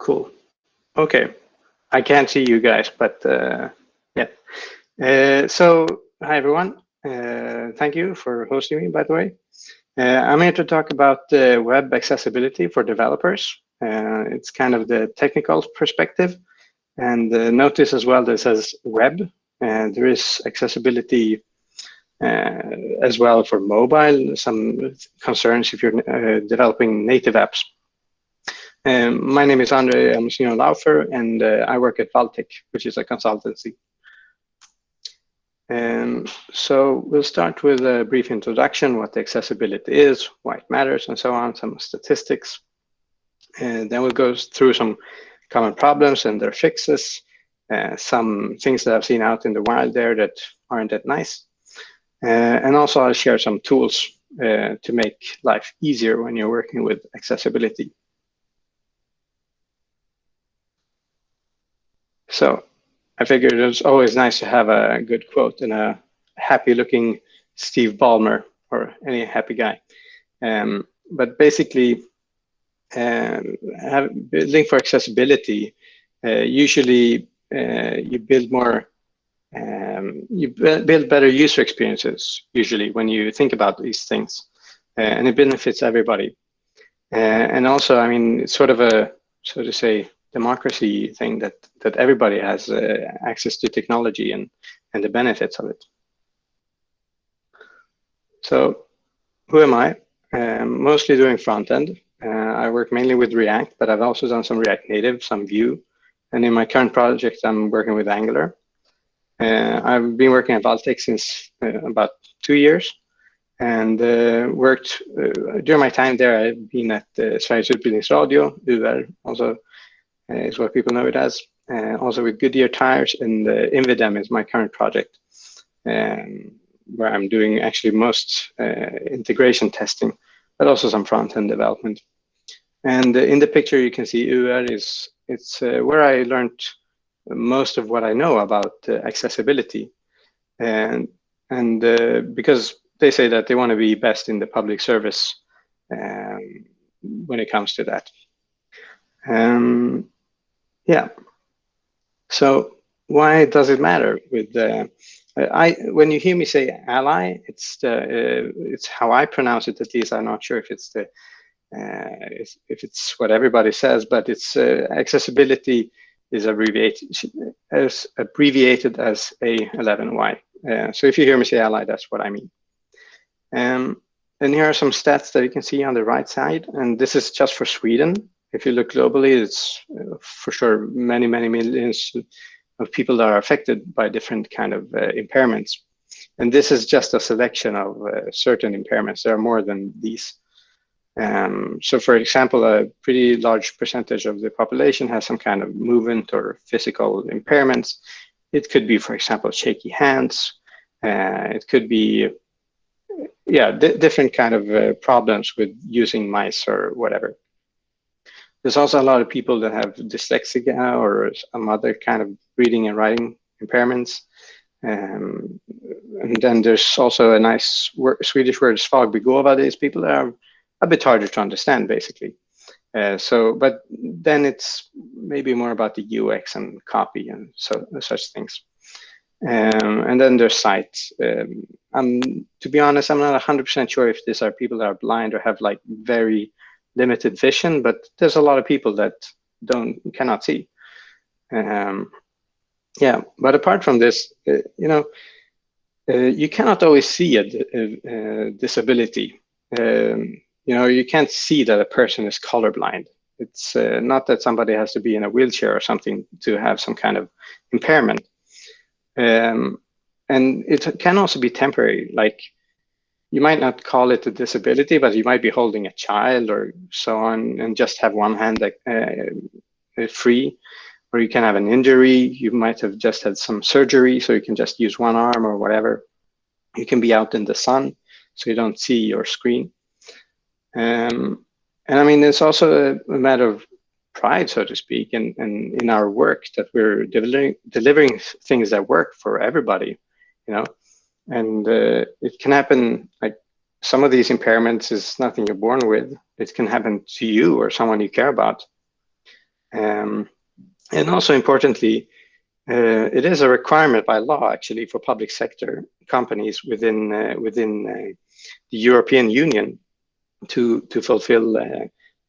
Cool. Okay. I can't see you guys, but yeah. So, hi everyone. Thank you for hosting me, by the way. I'm here to talk about web accessibility for developers. It's kind of the technical perspective. And notice as well that it says web. There is accessibility as well for mobile, some concerns if you're developing native apps. My name is André Elmoznino Laufer, and I work at Valtech, which is a consultancy. So we'll start with a brief introduction, what the accessibility is, why it matters, and so on, some statistics. And then we'll go through some common problems and their fixes, some things that I've seen out in the wild there that aren't that nice. And also I'll share some tools to make life easier when you're working with accessibility. So I figured it's always nice to have a good quote and a happy looking Steve Ballmer or any happy guy. But basically, building for accessibility, usually you build more, you build better user experiences, usually when you think about these things, and it benefits everybody. And also, I mean, it's sort of a, so to say, democracy thing that everybody has access to technology and the benefits of it. So who am I? Mostly doing front end. I work mainly with React, but I've also done some React Native, some Vue. And in my current project, I'm working with Angular. I've been working at Valtech since about 2 years, and worked during my time there. I've been at Sveriges Utbildningsradio, UR, also is what people know it as. Also with Goodyear tires, and Invidem is my current project, where I'm doing actually most integration testing, but also some front-end development. And in the picture you can see UR it's where I learned most of what I know about accessibility, and because they say that they want to be best in the public service when it comes to that. Yeah. So why does it matter? With when you hear me say ally, it's how I pronounce it. At least I'm not sure if it's the if it's what everybody says, but it's accessibility is abbreviated as A11Y. So if you hear me say ally, that's what I mean. And here are some stats that you can see on the right side, and this is just for Sweden. If you look globally, it's for sure many millions of people that are affected by different kind of impairments. And this is just a selection of certain impairments. There are more than these. So for example, a pretty large percentage of the population has some kind of movement or physical impairments. It could be, for example, shaky hands. It could be, yeah, different kind of problems with using mice or whatever. There's also a lot of people that have dyslexia or some other kind of reading and writing impairments. And then there's also a nice Swedish word, svagbegåvade, is people that are a bit harder to understand, basically. But then it's maybe more about the UX and copy and such things. And then there's sight. To be honest, I'm not 100% sure if these are people that are blind or have like very limited vision, but there's a lot of people that cannot see. Yeah, but apart from this, you cannot always see a disability. You can't see that a person is colorblind. It's not that somebody has to be in a wheelchair or something to have some kind of impairment. And it can also be temporary. Like, you might not call it a disability, but you might be holding a child or so on and just have one hand free, or you can have an injury. You might have just had some surgery, so you can just use one arm or whatever. You can be out in the sun, so you don't see your screen. And I mean, it's also a matter of pride, so to speak, and in our work that we're delivering things that work for everybody, And it can happen, like some of these impairments is nothing you're born with. It can happen to you or someone you care about. And also importantly, it is a requirement by law actually for public sector companies within the European Union to fulfill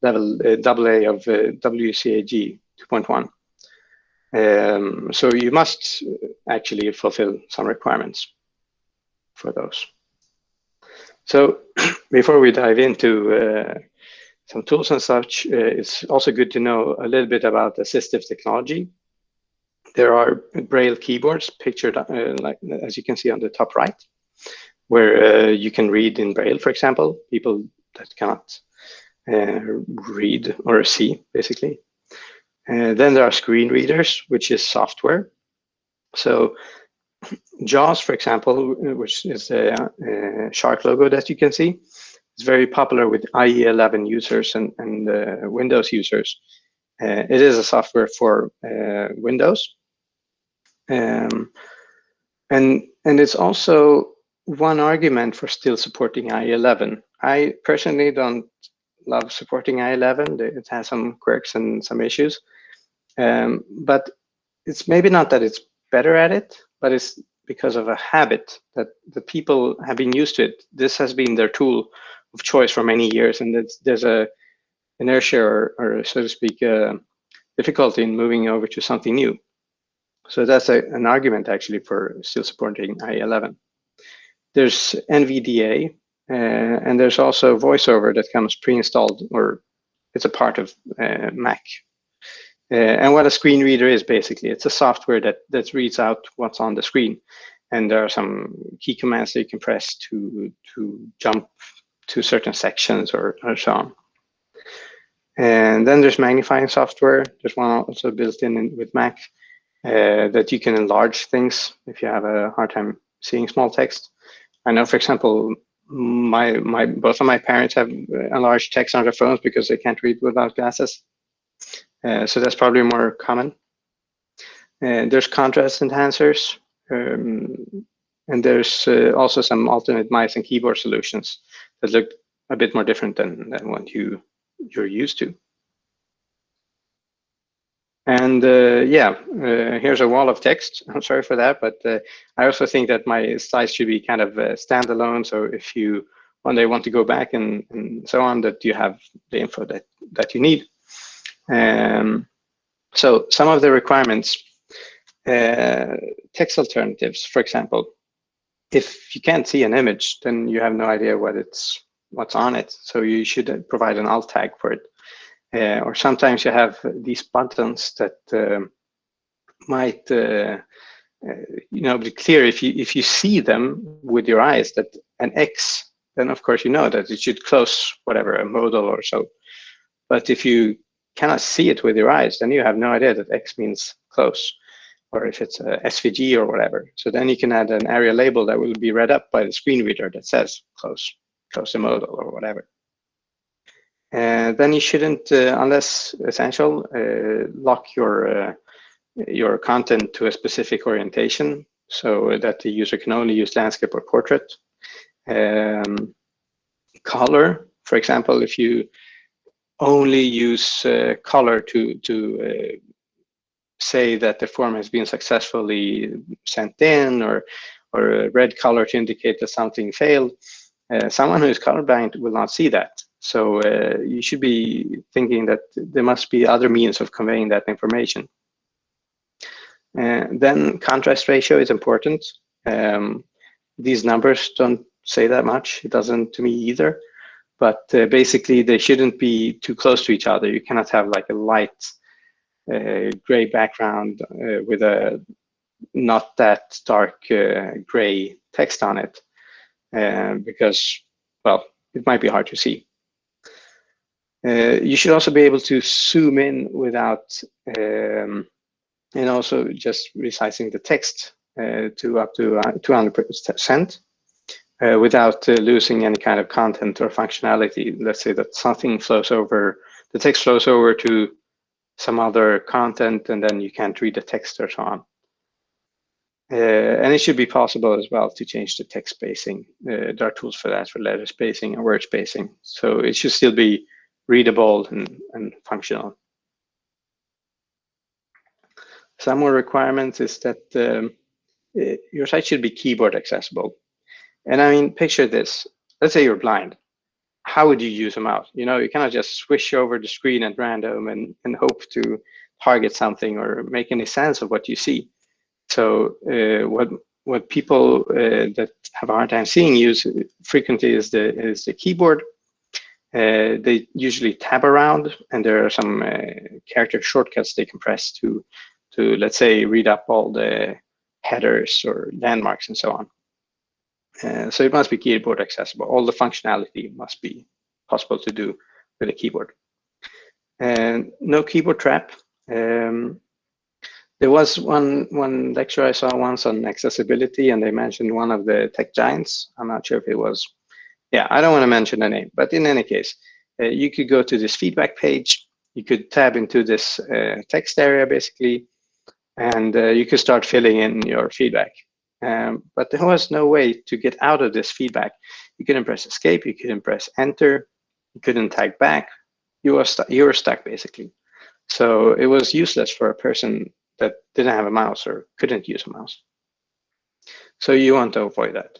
level AA of WCAG 2.1. So you must actually fulfill some requirements for those. So before we dive into some tools and such, it's also good to know a little bit about assistive technology. There are Braille keyboards pictured like as you can see on the top right, where you can read in Braille, for example, people that cannot read or see, basically. Then there are screen readers, which is software. So JAWS, for example, which is a shark logo that you can see, is very popular with IE11 users and Windows users. It is a software for Windows. And it's also one argument for still supporting IE11. I personally don't love supporting IE11. It has some quirks and some issues. But it's maybe not that it's better at it, but it's because of a habit that the people have been used to it. This has been their tool of choice for many years, and there's a inertia or so to speak, difficulty in moving over to something new. So that's an argument actually for still supporting IE11. There's NVDA, and there's also Voiceover that comes pre-installed, or it's a part of Mac. And what a screen reader is basically, it's a software that reads out what's on the screen. And there are some key commands that you can press to jump to certain sections or so on. And then there's magnifying software. There's one also built in with Mac that you can enlarge things if you have a hard time seeing small text. I know, for example, both of my parents have enlarged text on their phones because they can't read without glasses. So that's probably more common. There's contrast enhancers, and there's also some alternate mice and keyboard solutions that look a bit more different than what you're used to. And here's a wall of text. I'm sorry for that, but I also think that my slides should be kind of standalone. So if you one day want to go back and so on, that you have the info that you need. So some of the requirements, text alternatives, for example, if you can't see an image, then you have no idea what's on it. So you should provide an alt tag for it. Or sometimes you have these buttons that might be clear if you see them with your eyes, that an X, then of course you know that it should close whatever, a modal or so. But if you cannot see it with your eyes, then you have no idea that X means close, or if it's a SVG or whatever. So then you can add an area label that will be read up by the screen reader that says close the modal or whatever. Then you shouldn't, unless essential, lock your content to a specific orientation so that the user can only use landscape or portrait. Color, for example, if you only use color to say that the form has been successfully sent in, or a red color to indicate that something failed, someone who is colorblind will not see that. So you should be thinking that there must be other means of conveying that information. Then contrast ratio is important. These numbers don't say that much. It doesn't to me either. But basically, they shouldn't be too close to each other. You cannot have like a light gray background with a not that dark gray text on it, because, well, it might be hard to see. You should also be able to zoom in without, and also just resizing the text to up to 200%. Without losing any kind of content or functionality. Let's say that something flows over, the text flows over to some other content, and then you can't read the text or so on. And it should be possible as well to change the text spacing. There are tools for that, for letter spacing and word spacing. So it should still be readable and functional. Some more requirements is that your site should be keyboard accessible. And I mean, picture this. Let's say you're blind. How would you use a mouse? You know, you cannot just swish over the screen at random and hope to target something or make any sense of what you see. So what people that have a hard time seeing use frequently is the keyboard. They usually tab around, and there are some character shortcuts they can press to let's say read up all the headers or landmarks and so on. So it must be keyboard accessible. All the functionality must be possible to do with a keyboard. And no keyboard trap. There was one lecture I saw once on accessibility, and they mentioned one of the tech giants. I'm not sure if it was, yeah, I don't want to mention the name, but in any case, you could go to this feedback page. You could tab into this text area basically, and you could start filling in your feedback. But there was no way to get out of this feedback. You couldn't press escape, you couldn't press enter, you couldn't tag back. You were stuck basically. So it was useless for a person that didn't have a mouse or couldn't use a mouse. So you want to avoid that.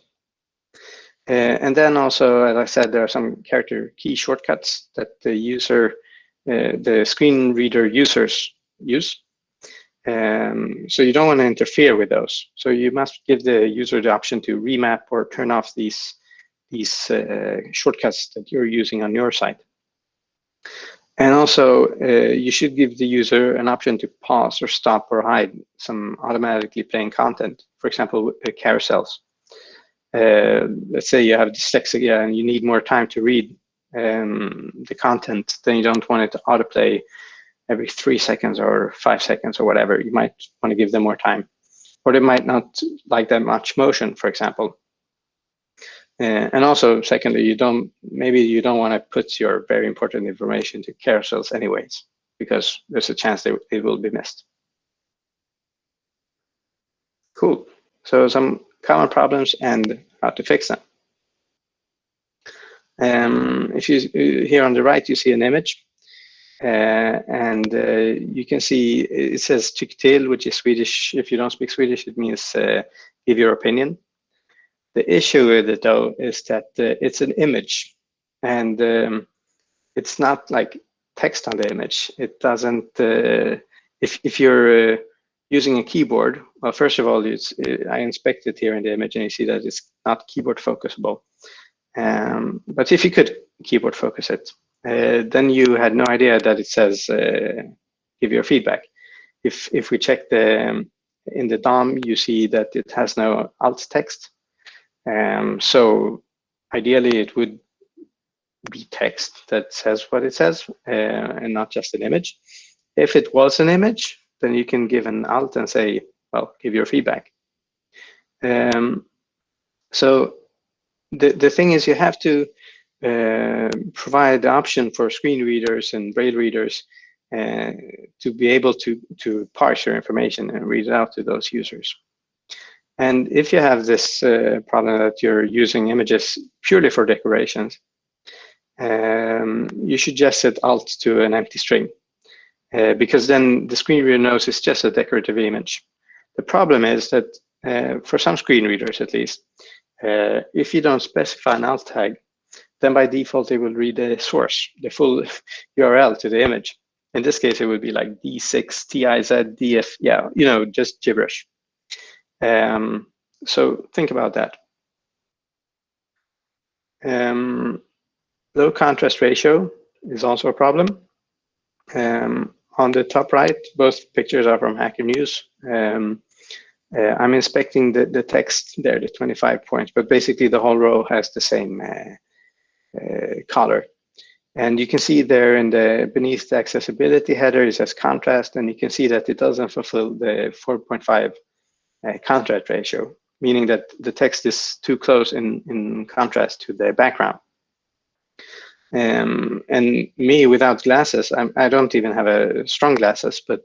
And then also, as I said, there are some character key shortcuts that the screen reader users use. So you don't want to interfere with those. So you must give the user the option to remap or turn off these shortcuts that you're using on your site. And also, you should give the user an option to pause or stop or hide some automatically playing content. For example, carousels. Let's say you have dyslexia and you need more time to read the content, then you don't want it to autoplay every 3 seconds or 5 seconds or whatever. You might want to give them more time. Or they might not like that much motion, for example. And also, secondly, maybe you don't want to put your very important information to carousels anyways, because there's a chance it will be missed. Cool. So some common problems and how to fix them. If you here on the right, you see an image, and you can see it says tyck till, which is Swedish. If you don't speak Swedish, it means give your opinion. The issue with it, though, is that it's an image, and it's not like text on the image. It doesn't. If you're using a keyboard, well, first of all, I inspect it here in the image, and you see that it's not keyboard focusable. But if you could keyboard focus it, then you had no idea that it says give your feedback. If we check in the DOM, you see that it has no alt text. So ideally, it would be text that says what it says and not just an image. If it was an image, then you can give an alt and say, well, give your feedback. So the thing is, you have to provide the option for screen readers and braille readers to be able to parse your information and read it out to those users. And if you have this problem that you're using images purely for decorations, you should just set alt to an empty string, because then the screen reader knows it's just a decorative image. The problem is that for some screen readers, at least, if you don't specify an alt tag, then by default it will read the source, the full URL to the image. In this case, it would be like D6 TIZ DF, yeah, you know, just gibberish. So think about that. Low contrast ratio is also a problem. On the top right, both pictures are from Hacker News. I'm inspecting the text there, the 25 points, but basically the whole row has the same color. And you can see there in beneath the accessibility header, it says contrast, and you can see that it doesn't fulfill the 4.5 contrast ratio, meaning that the text is too close in contrast to the background. And me without glasses, I don't even have strong glasses, but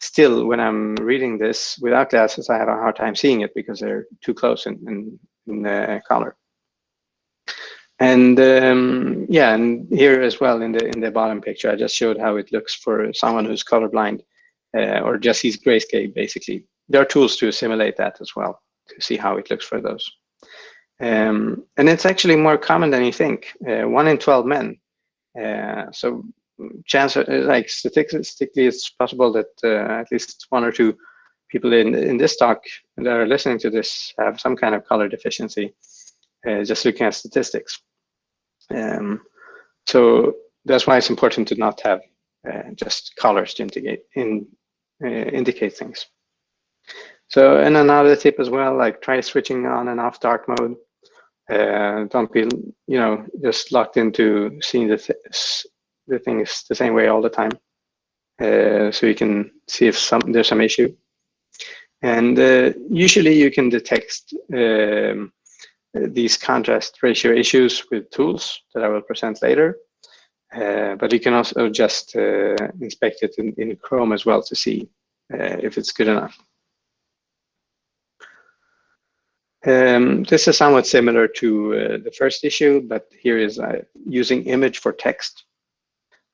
still, when I'm reading this without glasses, I have a hard time seeing it because they're too close in the color. And yeah, and here as well in the bottom picture, I just showed how it looks for someone who's colorblind. or just sees grayscale, basically. There are tools to simulate that as well, to see how it looks for those. And it's actually more common than you think. 1 in 12 men. So chance, like statistically, it's possible that at least 1 or 2 people in this talk that are listening to this have some kind of color deficiency, just looking at statistics. So that's why it's important to not have just colors to indicate things. So, and another tip as well, like try switching on and off dark mode. Don't be, just locked into seeing the things the same way all the time. So you can see if there's some issue. And usually you can detect these contrast ratio issues with tools that I will present later. But you can also just inspect it in Chrome as well to see if it's good enough. This is somewhat similar to the first issue, but here is using image for text.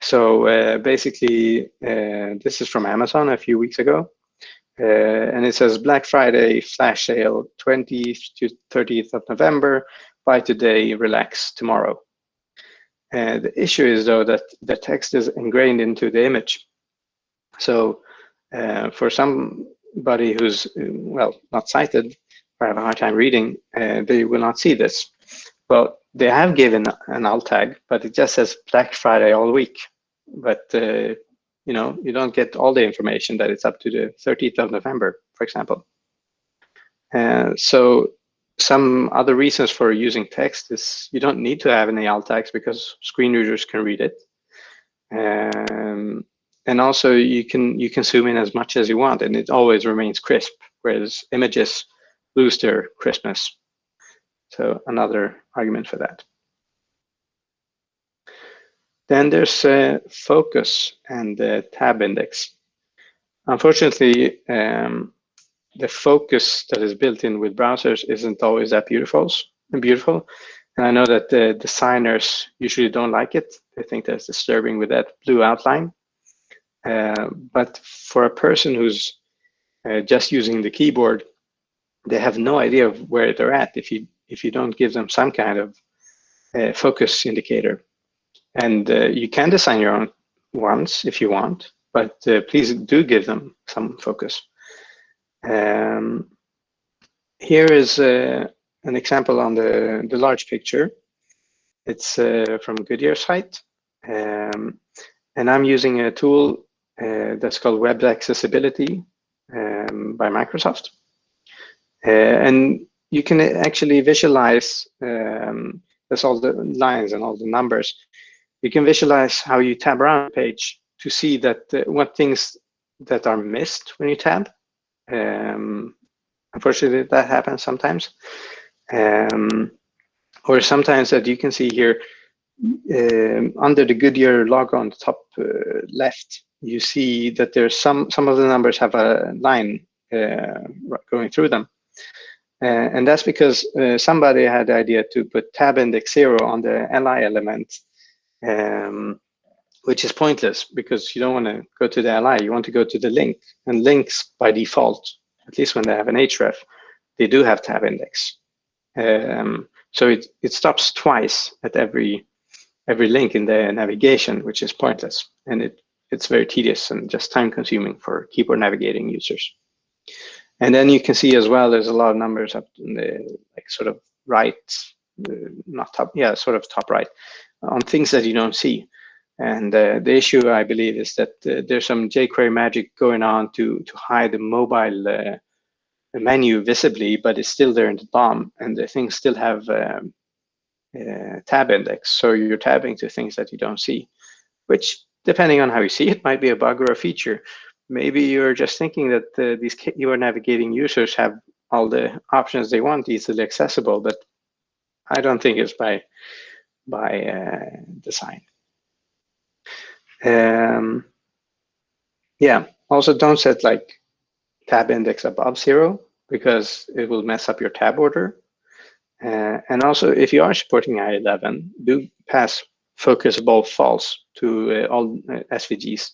So basically, this is from Amazon a few weeks ago. And it says Black Friday flash sale 20th to 30th of November. Buy today, relax tomorrow. The issue is, though, that the text is ingrained into the image. So for somebody who's, well, not sighted, or have a hard time reading, they will not see this. Well, they have given an alt tag, but it just says Black Friday all week. But you don't get all the information that it's up to the 30th of November, for example. So some other reasons for using text is you don't need to have any alt tags because screen readers can read it. And also you can zoom in as much as you want and it always remains crisp, whereas images lose their crispness. So another argument for that. Then there's focus and tab index. Unfortunately, the focus that is built in with browsers isn't always that beautiful. And I know that the designers usually don't like it. They think that's disturbing with that blue outline. But for a person who's just using the keyboard, they have no idea of where they're at if you don't give them some kind of focus indicator. And you can design your own ones if you want, but please do give them some focus. Here is an example on the large picture. It's from Goodyear site. And I'm using a tool that's called Web Accessibility by Microsoft. And you can actually visualize, that's all the lines and all the numbers. You can visualize how you tab around the page to see that what things that are missed when you tab. Unfortunately, that happens sometimes. Or sometimes that you can see here under the Goodyear logo on the top left, you see that there's some of the numbers have a line going through them. And that's because somebody had the idea to put tab index 0 on the LI element, which is pointless because you don't want to go to the LI, you want to go to the link. And links by default, at least when they have an href, they do have tab index. So it stops twice at every link in the navigation, which is pointless. And it's very tedious and just time consuming for keyboard navigating users. And then you can see as well, there's a lot of numbers up in the sort of right, not top, yeah, sort of top right, on things that you don't see. And the issue, I believe, is that there's some jQuery magic going on to hide the mobile menu visibly, but it's still there in the DOM, and the things still have tab index. So you're tabbing to things that you don't see, which, depending on how you see it, might be a bug or a feature. Maybe you're just thinking that these keyboard navigating users have all the options they want easily accessible, but I don't think it's by design. Yeah, also don't set like tab index above 0 because it will mess up your tab order. And also, if you are supporting I11, do pass focus above false to all SVGs.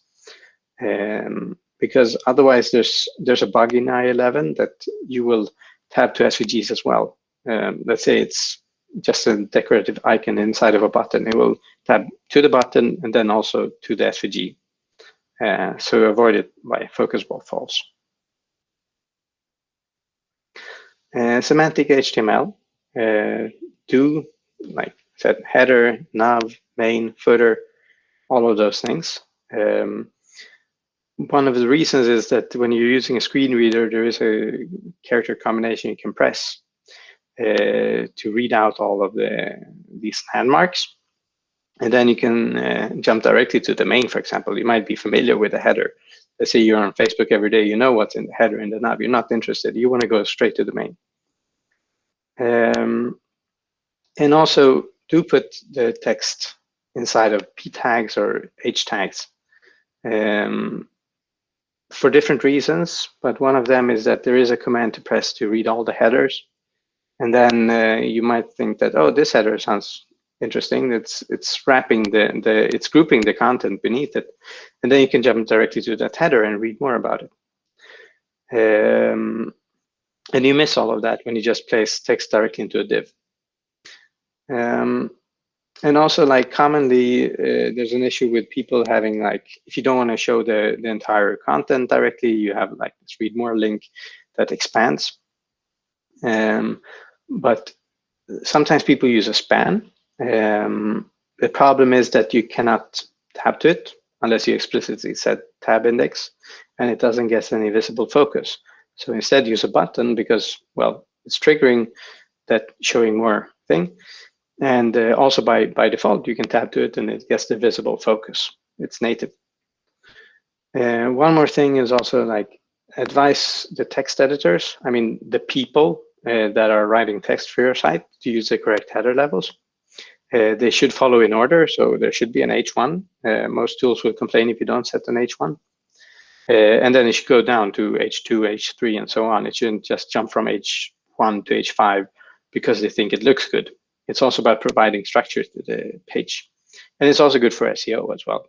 because otherwise there's a bug in I11 that you will tab to SVGs as well. Let's say it's just a decorative icon inside of a button. It will tab to the button and then also to the SVG. So avoid it by focus both false. Semantic HTML, do, like I said, header, nav, main, footer, all of those things. One of the reasons is that when you're using a screen reader, there is a character combination you can press to read out all of these landmarks. And then you can jump directly to the main, for example. You might be familiar with the header. Let's say you're on Facebook every day, you know what's in the header and the nav. You're not interested. You want to go straight to the main. And also do put the text inside of P tags or H tags for different reasons. But one of them is that there is a command to press to read all the headers. And then you might think that, oh, this header sounds interesting. It's wrapping it's grouping the content beneath it. And then you can jump directly to that header and read more about it. And you miss all of that when you just place text directly into a div. And also, like, commonly, there's an issue with people having, like, if you don't want to show the entire content directly, you have like this read more link that expands. But sometimes people use a span. The problem is that you cannot tab to it unless you explicitly set tab index, and it doesn't get any visible focus. So instead use a button because, well, it's triggering that showing more thing. And also by default, you can tab to it and it gets the visible focus. It's native. One more thing is also, like, advise the text editors, I mean, the people that are writing text for your site, to use the correct header levels. They should follow in order, so there should be an H1. Most tools will complain if you don't set an H1. And then it should go down to H2, H3, and so on. It shouldn't just jump from H1 to H5 because they think it looks good. It's also about providing structure to the page. And it's also good for SEO as well.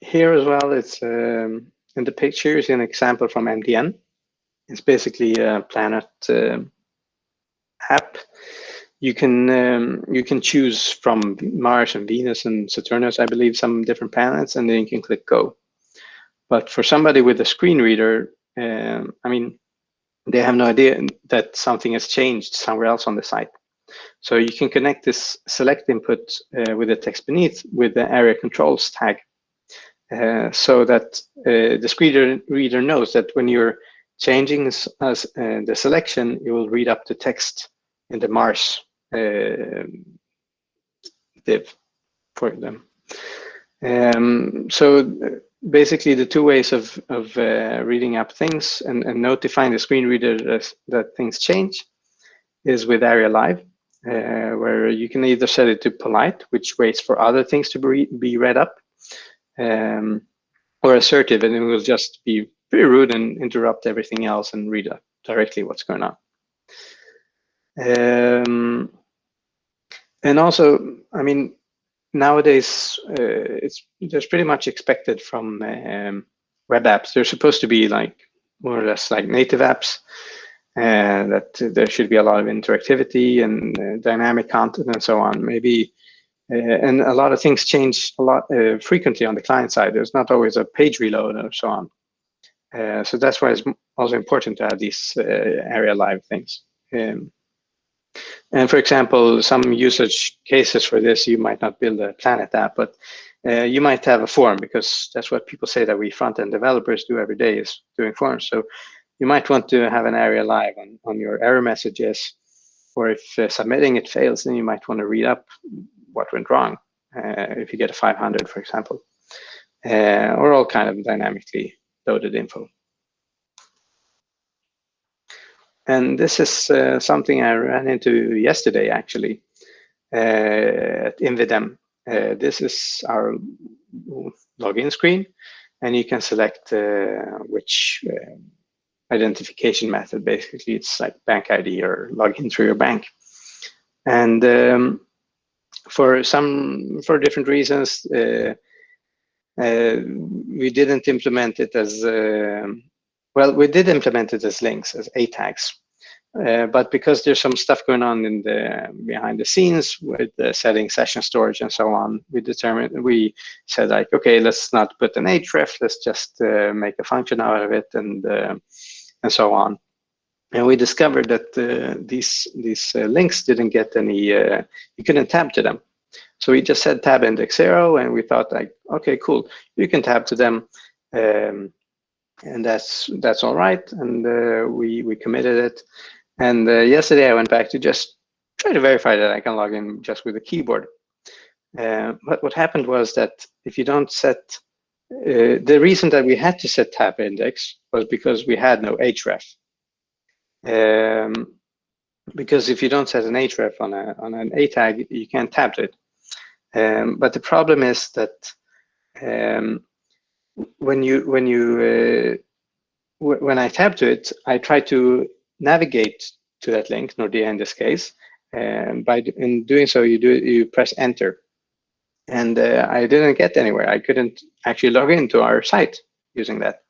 Here as well, it's in the picture is an example from MDN. It's basically a planet app. You can choose from Mars and Venus and Saturnus, I believe, some different planets, and then you can click go. But for somebody with a screen reader, I mean, they have no idea that something has changed somewhere else on the site. So you can connect this select input with the text beneath with the area controls tag, so that the screen reader knows that when you're changing the selection, you will read up the text in the Mars div for them. So basically, the two ways of reading up things and notifying the screen reader that things change is with area live, where you can either set it to polite, which waits for other things to be read up, or assertive, and it will just be pretty rude and interrupt everything else and read up directly what's going on. And also, I mean, nowadays, there's pretty much expected from web apps. They're supposed to be like more or less like native apps, that there should be a lot of interactivity and dynamic content and so on. Maybe, and a lot of things change a lot frequently on the client side. There's not always a page reload or so on. So that's why it's also important to have these area live things. And for example, some usage cases for this, you might not build a Planet app, but you might have a form, because that's what people say that we front-end developers do every day, is doing forms. So you might want to have an area live on your error messages, or if submitting it fails, then you might want to read up what went wrong, if you get a 500, for example, or all kind of dynamically loaded info. And this is something I ran into yesterday, actually, at Invidem. This is our login screen, and you can select which identification method. Basically, it's like bank ID or login through your bank. And for different reasons, we didn't implement it as well. We did implement it as links, as A tags. But because there's some stuff going on in behind the scenes with setting session storage and so on, we said like, okay, let's not put an href, let's just make a function out of it, and so on. And we discovered that these links didn't get any, you couldn't tab to them. So we just said tab index 0, and we thought like, okay, cool, you can tab to them, and that's all right. And we committed it. And yesterday I went back to just try to verify that I can log in just with a keyboard. But what happened was that if you don't set, the reason that we had to set tab index was because we had no href. Because if you don't set an href on an A tag, you can't tab to it. But the problem is that when I tab to it, I try to navigate to that link, Nordea in this case, and in doing so, you press enter, and I didn't get anywhere. I couldn't actually log into our site using that.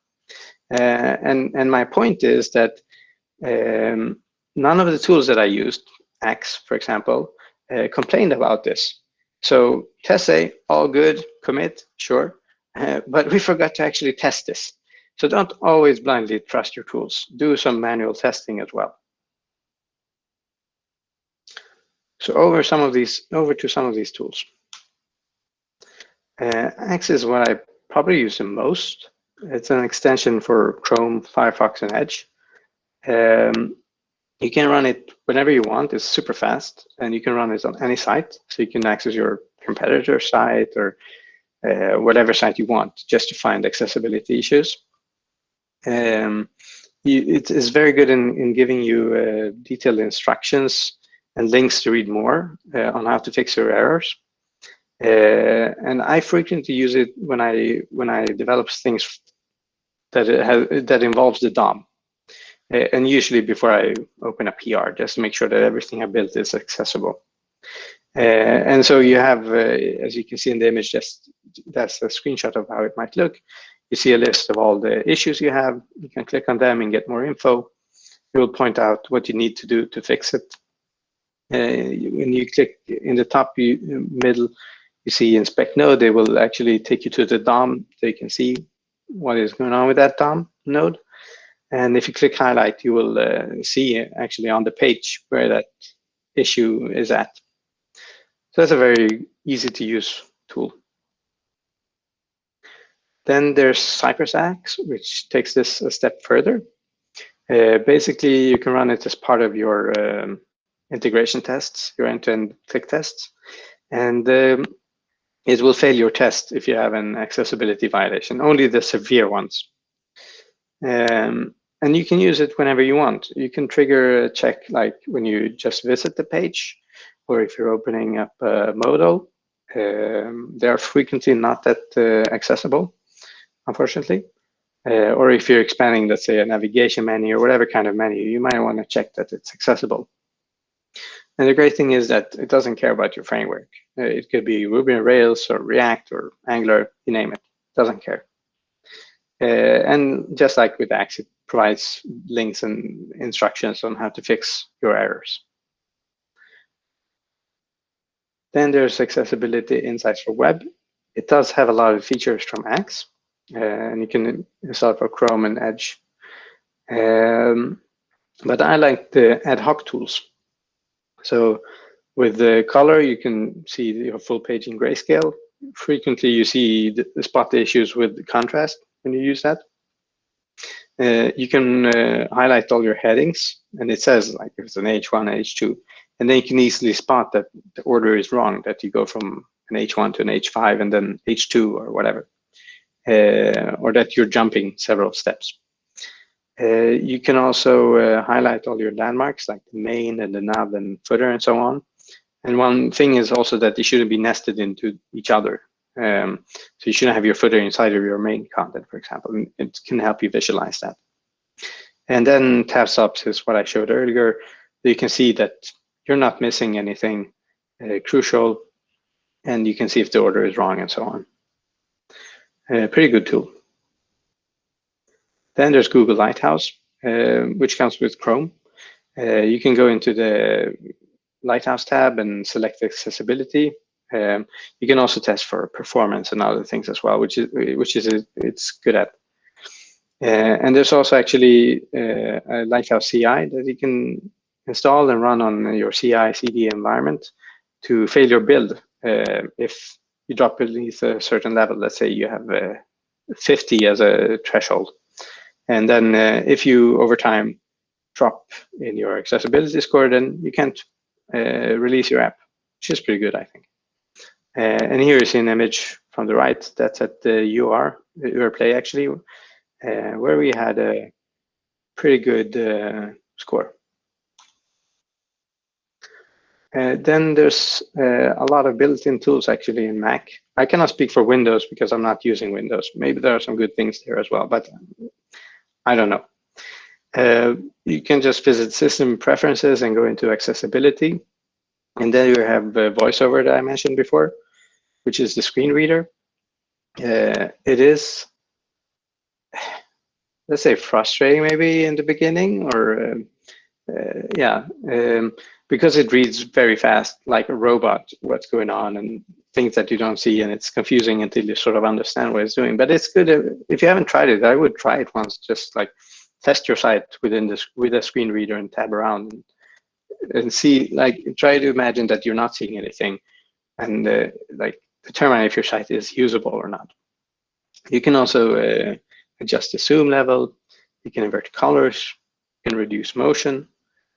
And my point is that none of the tools that I used, Axe, for example, complained about this. So test say, all good, commit, sure, but we forgot to actually test this. So don't always blindly trust your tools. Do some manual testing as well. So over to some of these tools. Axe is what I probably use the most. It's an extension for Chrome, Firefox, and Edge. You can run it whenever you want. It's super fast, and you can run it on any site. So you can access your competitor site or whatever site you want, just to find accessibility issues. It is very good in giving you detailed instructions and links to read more on how to fix your errors. And I frequently use it when I develop things that involves the DOM. And usually before I open a PR, just to make sure that everything I built is accessible. And so you have, as you can see in the image, that's a screenshot of how it might look. You see a list of all the issues you have. You can click on them and get more info. It will point out what you need to do to fix it. When you click in the top middle, you see Inspect Node. They will actually take you to the DOM so you can see what is going on with that DOM node. And if you click Highlight, you will see actually on the page where that issue is at. So that's a very easy to use tool. Then there's Cypress Axe, which takes this a step further. Basically, you can run it as part of your integration tests, your end-to-end click tests. And it will fail your test if you have an accessibility violation, only the severe ones. And you can use it whenever you want. You can trigger a check like when you just visit the page, or if you're opening up a modal. They are frequently not that accessible, unfortunately. Or if you're expanding, let's say, a navigation menu or whatever kind of menu, you might want to check that it's accessible. And the great thing is that it doesn't care about your framework. It could be Ruby on Rails or React or Angular, you name it, doesn't care. And just like with Axe, it provides links and instructions on how to fix your errors. Then there's Accessibility Insights for Web. It does have a lot of features from Axe, and you can install it for Chrome and Edge. But I like the ad hoc tools. So with the color, you can see your full page in grayscale. Frequently, you see spot the issues with the contrast when you use that. You can highlight all your headings, and it says like if it's an H1, H2, and then you can easily spot that the order is wrong, that you go from an H1 to an H5 and then H2 or whatever, or that you're jumping several steps. You can also highlight all your landmarks like the main and the nav and footer and so on. And one thing is also that they shouldn't be nested into each other. So you shouldn't have your footer inside of your main content, for example. And it can help you visualize that. And then tab stops is what I showed earlier. You can see that you're not missing anything crucial. and you can see if the order is wrong and so on. Pretty good tool. Then there's Google Lighthouse, which comes with Chrome. You can go into the Lighthouse tab and select accessibility. You can also test for performance and other things as well, which it's good at. And there's also actually a Lighthouse CI that you can install and run on your CI/CD environment to fail your build if you drop beneath a certain level. Let's say you have 50 as a threshold, and then if you over time drop in your accessibility score, then you can't release your app, which is pretty good, I think. And here is an image from the right. That's at the UR play actually, where we had a pretty good score. Then there's a lot of built-in tools actually in Mac. I cannot speak for Windows because I'm not using Windows. Maybe there are some good things there as well, but I don't know. You can just visit System Preferences and go into Accessibility. And then you have Voiceover that I mentioned before, which is the screen reader. It is, let's say, frustrating maybe in the beginning, or because it reads very fast, like a robot, what's going on and things that you don't see, and it's confusing until you sort of understand what it's doing. But it's good. If you haven't tried it, I would try it once, just like test your site within this with a screen reader and tab around and see, like, try to imagine that you're not seeing anything, and like determine if your site is usable or not. You can also adjust the zoom level. You can invert colors. You can reduce motion.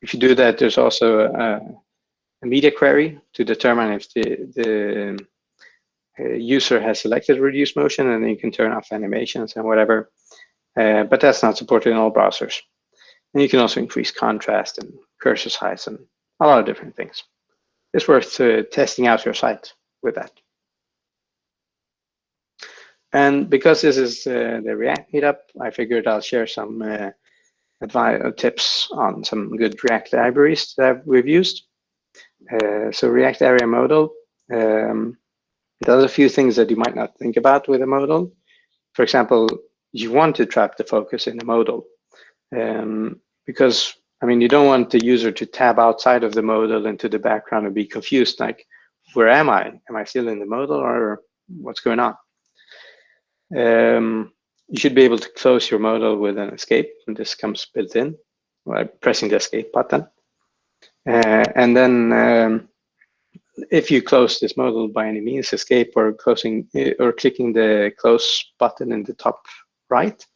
If you do that, there's also a media query to determine if the user has selected reduce motion, and then you can turn off animations and whatever. But that's not supported in all browsers. And you can also increase contrast and cursor size and a lot of different things. It's worth testing out your site with that. And because this is the React meetup, I figured I'll share some tips on some good React libraries that we've used. So React Area Modal does a few things that you might not think about with a modal. For example, you want to trap the focus in a modal because, I mean, you don't want the user to tab outside of the modal into the background and be confused, like, where am I? Am I still in the modal, or what's going on? You should be able to close your modal with an escape, and this comes built in by pressing the escape button. And then if you close this modal by any means, escape or closing or clicking the close button in the top right,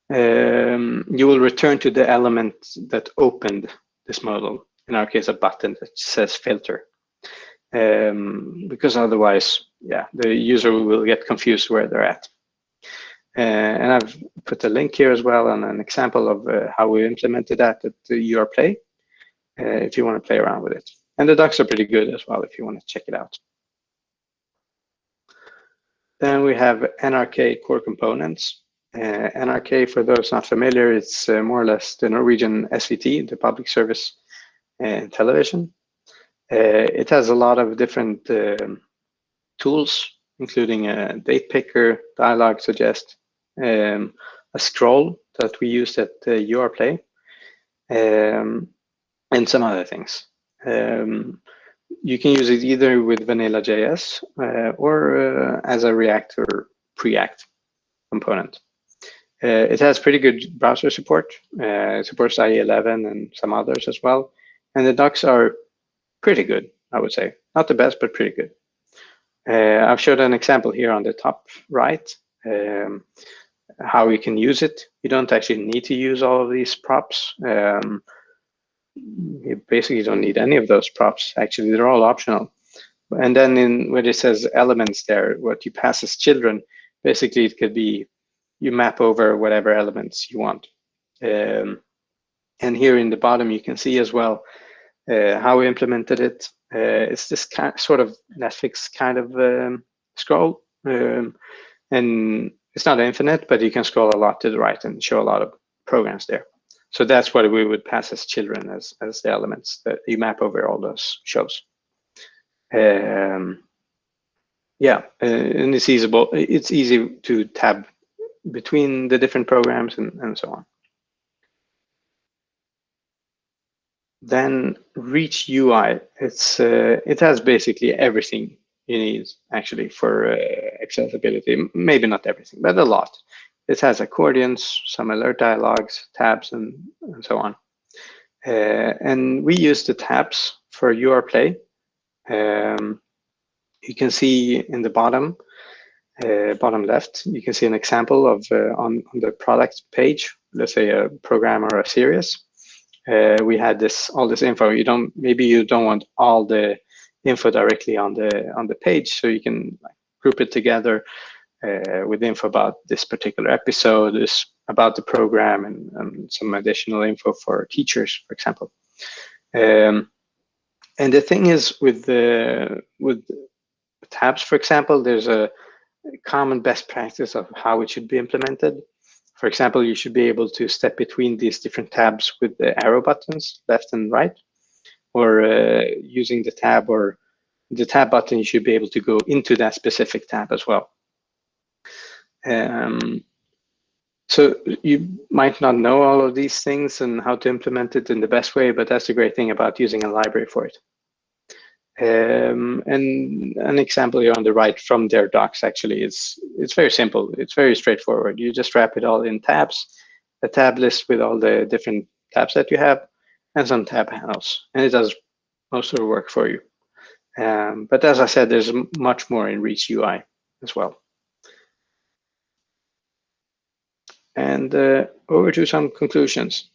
you will return to the element that opened this modal. In our case, a button that says filter. Because otherwise, yeah, the user will get confused where they're at. And I've put a link here as well on an example of how we implemented that at the UR Play, if you want to play around with it. And the docs are pretty good as well if you want to check it out. Then we have Nrk Core Components. Nrk, for those not familiar, it's more or less the Norwegian SVT, the public service television. It has a lot of different tools, including a date picker, dialogue suggest, a scroll that we used at the UR Play, and some other things. You can use it either with vanilla.js or as a React or Preact component. It has pretty good browser support. It supports IE11 and some others as well. And the docs are pretty good, I would say. Not the best, but pretty good. I've showed an example here on the top right, how you can use it. You don't actually need to use all of these props. You basically don't need any of those props. Actually, they're all optional. And then where it says elements there, what you pass as children, basically it could be you map over whatever elements you want. And here in the bottom, you can see as well how we implemented it. It's this sort of Netflix kind of scroll. And it's not infinite, but you can scroll a lot to the right and show a lot of programs there. So that's what we would pass as children, as the elements that you map over all those shows. yeah, and it's easy to tab between the different programs and so on. Then Reach UI, it has basically everything you need actually for accessibility. Maybe not everything, but a lot. It has accordions, some alert dialogues, tabs, and so on. And we use the tabs for UR Play. You can see in the bottom left, you can see an example of on the product page, let's say a program or a series. We had all this info. Maybe you don't want all the info directly on the page, so you can group it together with info about this particular episode, is about the program, and some additional info for teachers, for example. And the thing is with tabs, for example, there's a common best practice of how it should be implemented. For example, you should be able to step between these different tabs with the arrow buttons, left and right, or using the tab button, you should be able to go into that specific tab as well. So you might not know all of these things and how to implement it in the best way, but that's the great thing about using a library for it. And an example here on the right from their docs, actually, it's very simple. It's very straightforward. You just wrap it all in tabs, a tab list with all the different tabs that you have, and some tab panels, and it does most of the work for you. But as I said, there's much more in Reach UI as well. And over to some conclusions.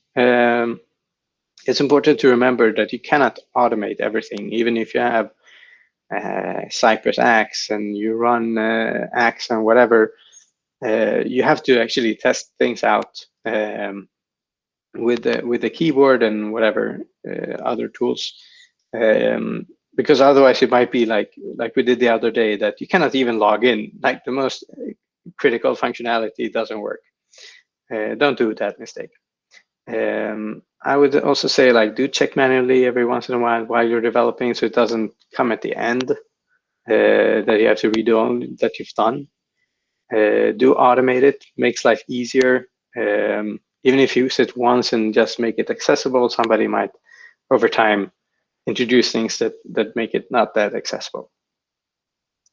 It's important to remember that you cannot automate everything, even if you have Cypress Axe and you run Axe and whatever. You have to actually test things out with the keyboard and whatever other tools, because otherwise it might be like we did the other day, that you cannot even log in. Like the most critical functionality doesn't work. Don't do that mistake. I would also say, do check manually every once in a while you're developing, so it doesn't come at the end that you have to redo all that you've done. Do automate it, makes life easier. Even if you use it once and just make it accessible, somebody might over time introduce things that make it not that accessible.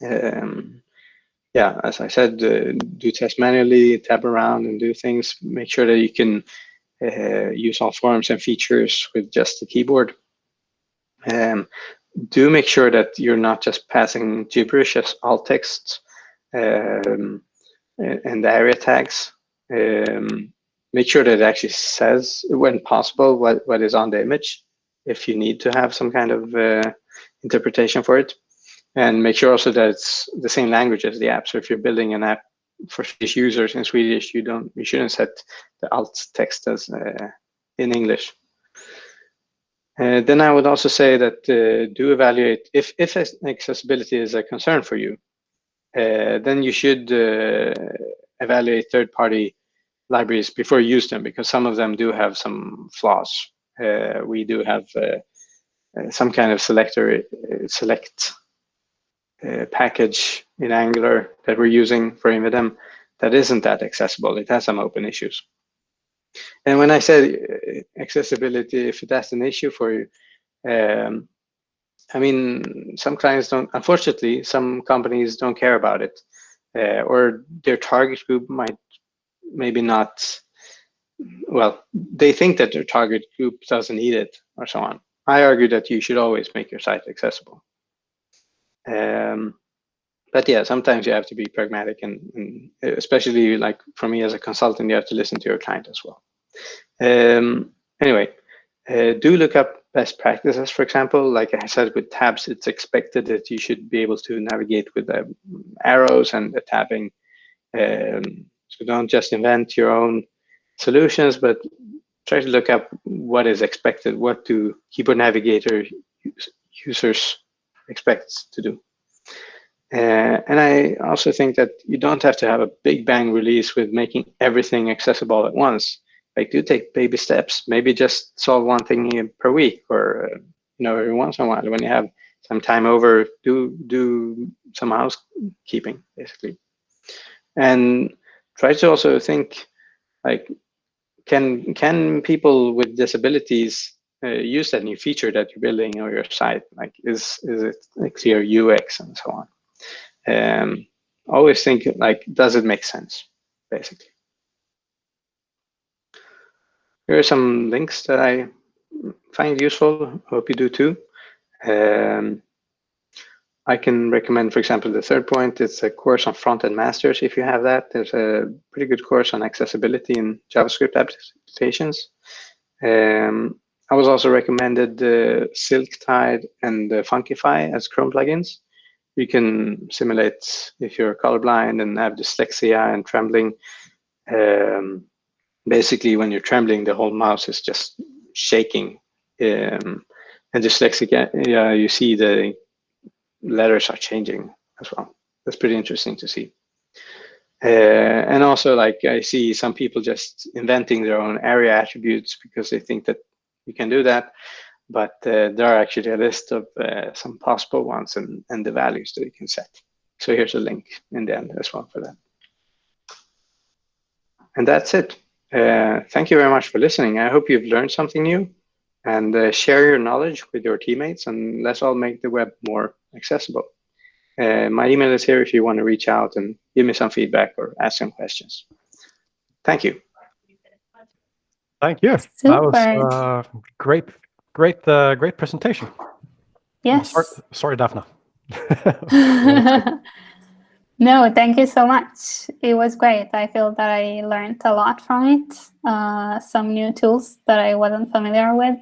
Yeah, as I said, do test manually, tab around and do things. Make sure that you can use all forms and features with just the keyboard. Do make sure that you're not just passing gibberish as alt text and area tags. Make sure that it actually says, when possible, what is on the image, if you need to have some kind of interpretation for it. And make sure also that it's the same language as the app. So if you're building an app for Swedish users in Swedish, you shouldn't set the alt text as in English. Then I would also say that do evaluate if accessibility is a concern for you. Then you should evaluate third-party libraries before you use them, because some of them do have some flaws. We do have some kind of select package in Angular that we're using for Invidem that isn't that accessible. It has some open issues. And when I say accessibility, if that's an issue for you, I mean, some clients don't, unfortunately, some companies don't care about it, or their target group might maybe not, well, they think that their target group doesn't need it or so on. I argue that you should always make your site accessible. But yeah, sometimes you have to be pragmatic, and especially like for me as a consultant, you have to listen to your client as well. Anyway, do look up best practices. For example, like I said, with tabs, it's expected that you should be able to navigate with the arrows and the tabbing. So don't just invent your own solutions, but try to look up what is expected, what do keyboard navigator users expect to do. And I also think that you don't have to have a big bang release with making everything accessible at once. Like, do take baby steps. Maybe just solve one thing per week, or every once in a while when you have some time over, do some housekeeping basically, and try to also think like, can people with disabilities use that new feature that you're building or your site? Like, is it a clear UX and so on? Always think like, does it make sense, basically. Here are some links that I find useful. Hope you do too. I can recommend, for example, the third point. It's a course on front-end masters. If you have that, there's a pretty good course on accessibility in JavaScript applications. I was also recommended the Silktide and the Funkify as Chrome plugins. You can simulate if you're colorblind and have dyslexia and trembling. Basically, when you're trembling, the whole mouse is just shaking. And dyslexia, yeah, you see the letters are changing as well. That's pretty interesting to see. And also, like, I see some people just inventing their own area attributes because they think that you can do that, but there are actually a list of some possible ones and the values that you can set. So here's a link in the end as well for that. And that's it. Thank you very much for listening. I hope you've learned something new, and share your knowledge with your teammates, and let's all make the web more accessible. My email is here if you want to reach out and give me some feedback or ask some questions. Thank you. Thank you. Super. That was great presentation. Yes. Sorry, Daphne. No, thank you so much. It was great. I feel that I learned a lot from it. Some new tools that I wasn't familiar with.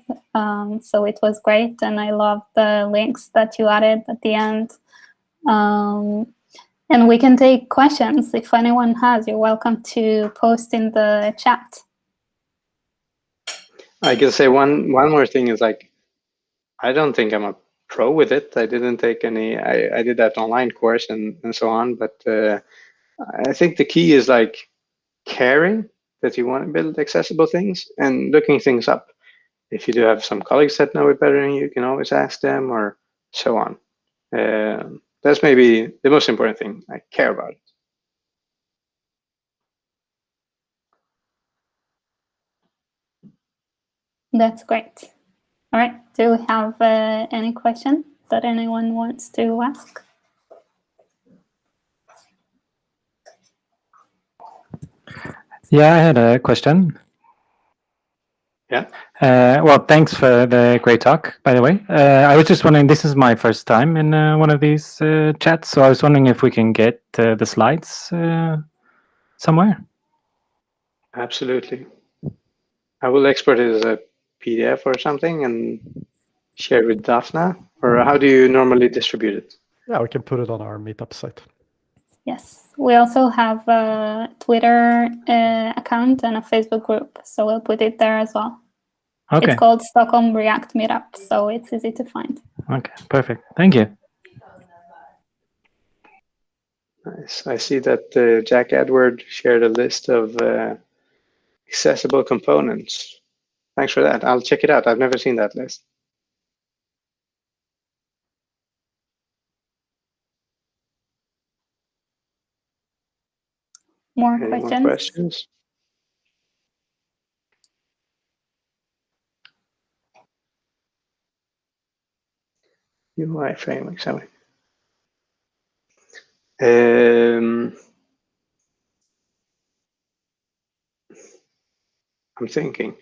So it was great. And I love the links that you added at the end. And we can take questions. If anyone has, you're welcome to post in the chat. I can say one more thing is, like, I don't think I'm a pro with it. I didn't take any, I did that online course and so on, but I think the key is like caring that you want to build accessible things and looking things up. If you do have some colleagues that know it better than you, can always ask them or so on. That's maybe the most important thing. I care about it. That's great. All right. Do we have any question that anyone wants to ask? Yeah, I had a question. Yeah. Well, thanks for the great talk, by the way. I was just wondering, this is my first time in one of these chats, so I was wondering if we can get the slides somewhere. Absolutely. I will export it as a PDF or something and share with Daphne. Or how do you normally distribute it? Yeah, we can put it on our meetup site. Yes. We also have a Twitter account and a Facebook group, so we'll put it there as well. Okay. It's called Stockholm React Meetup, so it's easy to find. Okay, perfect. Thank you. Nice. I see that Jack Edward shared a list of accessible components. Thanks for that. I'll check it out. I've never seen that list. More Any questions? more questions? UI framework, sorry. I'm thinking.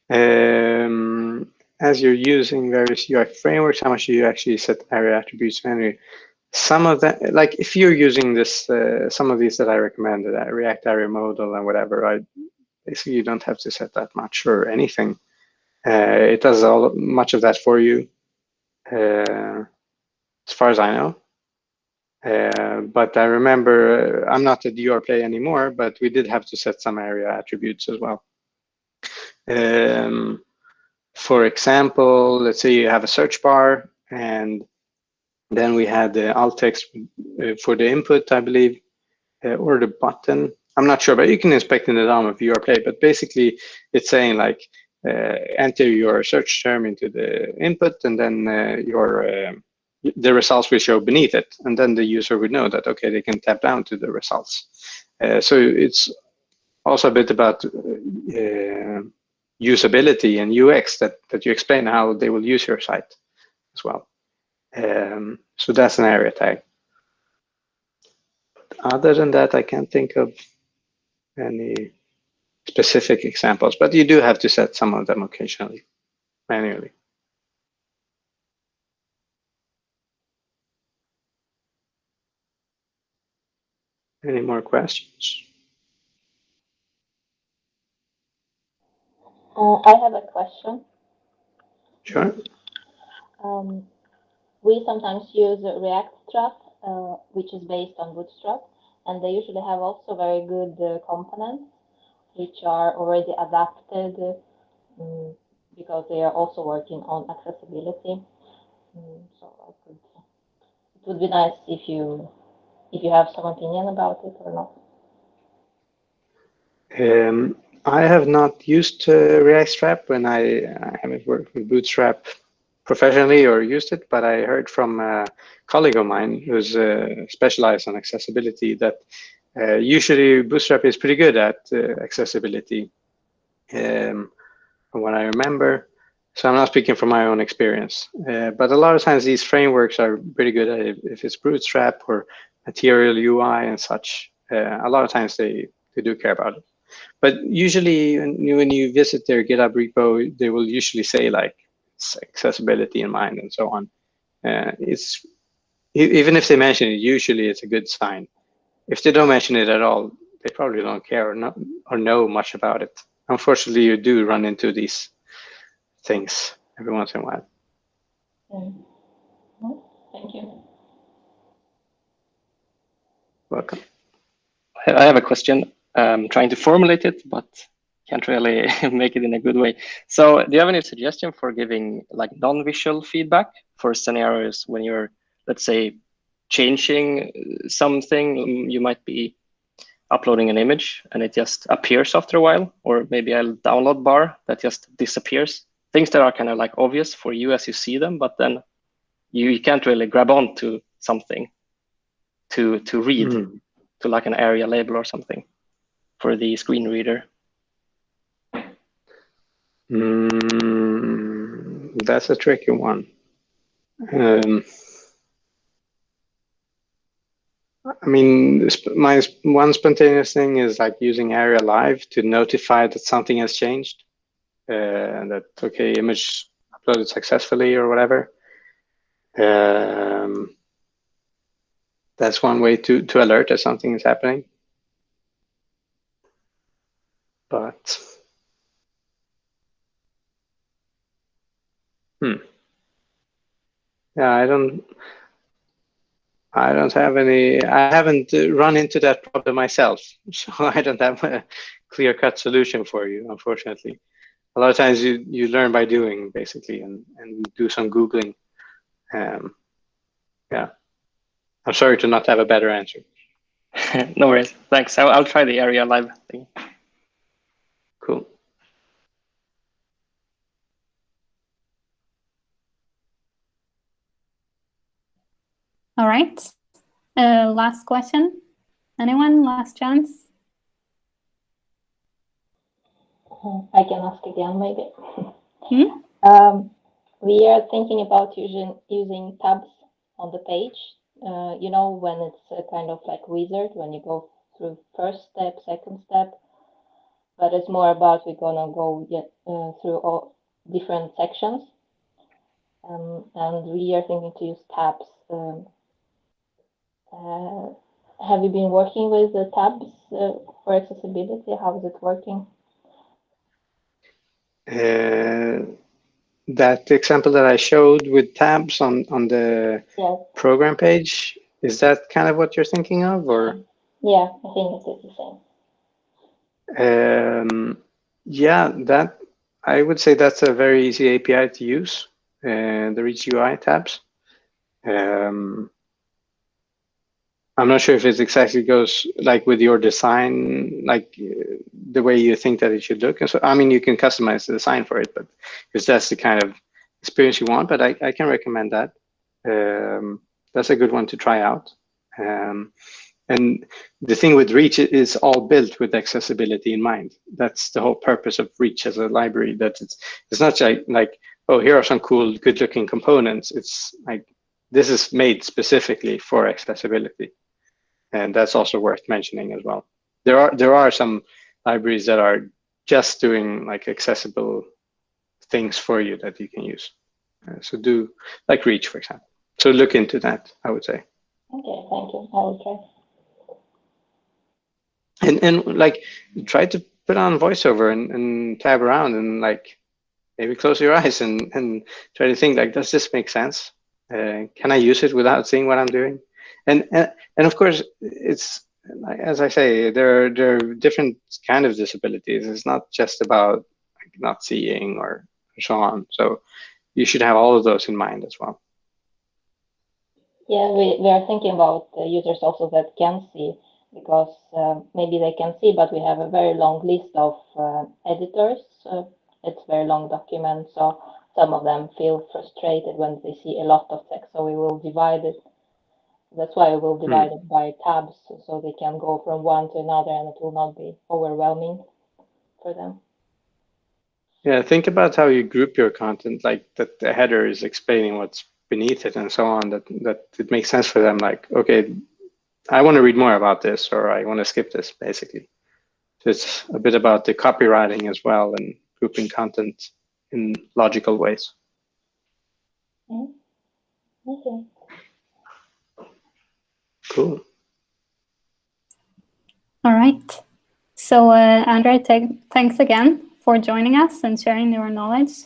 As you're using various UI frameworks, how much do you actually set area attributes manually? Some of that, like if you're using this, some of these that I recommended, React Area Modal and whatever, basically you don't have to set that much or anything. It does much of that for you, as far as I know. But I remember, I'm not at UR Play anymore, but we did have to set some area attributes as well. For example, let's say you have a search bar, and then we had the alt text for the input, I believe, or the button. I'm not sure, but you can inspect in the DOM of UR Play. But basically, it's saying like enter your search term into the input, and then your the results will show beneath it, and then the user would know that, okay, they can tap down to the results. So it's also a bit about usability and UX that you explain how they will use your site as well. So that's an area tag. Other than that, I can't think of any specific examples, but you do have to set some of them occasionally, manually. Any more questions? I have a question. Sure. We sometimes use React Strap, which is based on Bootstrap, and they usually have also very good components, which are already adapted because they are also working on accessibility. So it would be nice if you have some opinion about it or not. I have not used React Strap when I haven't worked with Bootstrap professionally or used it, but I heard from a colleague of mine who's specialized on accessibility that usually Bootstrap is pretty good at accessibility, from what I remember. So I'm not speaking from my own experience, but a lot of times these frameworks are pretty good at it. If it's Bootstrap or Material UI and such, a lot of times they do care about it. But usually when you visit their GitHub repo, they will usually say like it's accessibility in mind and so on. It's even if they mention it, usually it's a good sign. If they don't mention it at all, they probably don't care or know much about it. Unfortunately, you do run into these things every once in a while. Thank you. Welcome. I have a question. I'm trying to formulate it, but can't really make it in a good way. So do you have any suggestion for giving like non-visual feedback for scenarios when you're, let's say, changing something? You might be uploading an image and it just appears after a while, or maybe a download bar that just disappears. Things that are kind of like obvious for you as you see them, but then you can't really grab on to something to read, to like an area label or something for the screen reader. That's a tricky one. I mean, my one spontaneous thing is like using Area Live to notify that something has changed, and that, okay, image uploaded successfully or whatever. That's one way to alert that something is happening. But yeah, I don't have any. I haven't run into that problem myself, so I don't have a clear-cut solution for you, unfortunately. A lot of times you learn by doing, basically, and do some Googling. Yeah, I'm sorry to not have a better answer. No worries. Thanks. I'll try the Area Live thing. Cool. All right. Last question. Anyone? Last chance? I can ask again, maybe. We are thinking about using tabs on the page. You know, when it's a kind of like wizard, when you go through first step, second step, but it's more about we're gonna go through all different sections, and we are thinking to use tabs. Have you been working with the tabs for accessibility? How is it working? That example that I showed with tabs on the program page, is that kind of what you're thinking of, or? Yeah, I think it is the same. Yeah, that I would say that's a very easy API to use, the Reach UI tabs. I'm not sure if it exactly goes like with your design, like the way you think that it should look. And so, I mean, you can customize the design for it, but if that's the kind of experience you want, but I can recommend that. That's a good one to try out. And the thing with Reach is all built with accessibility in mind. That's the whole purpose of Reach as a library. That it's not like, oh, here are some cool, good-looking components. It's like, this is made specifically for accessibility. And that's also worth mentioning as well. There are some libraries that are just doing like accessible things for you that you can use. So do like Reach, for example. So look into that, I would say. Okay, thank you. I will try. And like try to put on VoiceOver and tab around and like maybe close your eyes and try to think like, does this make sense? Can I use it without seeing what I'm doing? And of course, it's as I say, there are different kind of disabilities. It's not just about like, not seeing or so on. So you should have all of those in mind as well. Yeah, we are thinking about users also that can see, because maybe they can see, but we have a very long list of editors. It's a very long document, so some of them feel frustrated when they see a lot of text. So we will divide it. That's why we will divide it by tabs, so they can go from one to another, and it will not be overwhelming for them. Yeah, think about how you group your content, like that the header is explaining what's beneath it and so on, that it makes sense for them. Like, okay, I want to read more about this, or I want to skip this, basically. So it's a bit about the copywriting as well and grouping content in logical ways. Okay. Cool. All right. So André, thanks again for joining us and sharing your knowledge.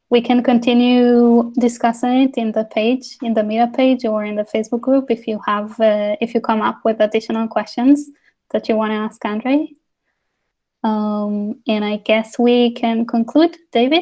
We can continue discussing it in the page, in the Meetup page, or in the Facebook group if you have, if you come up with additional questions that you want to ask André. And I guess we can conclude, David.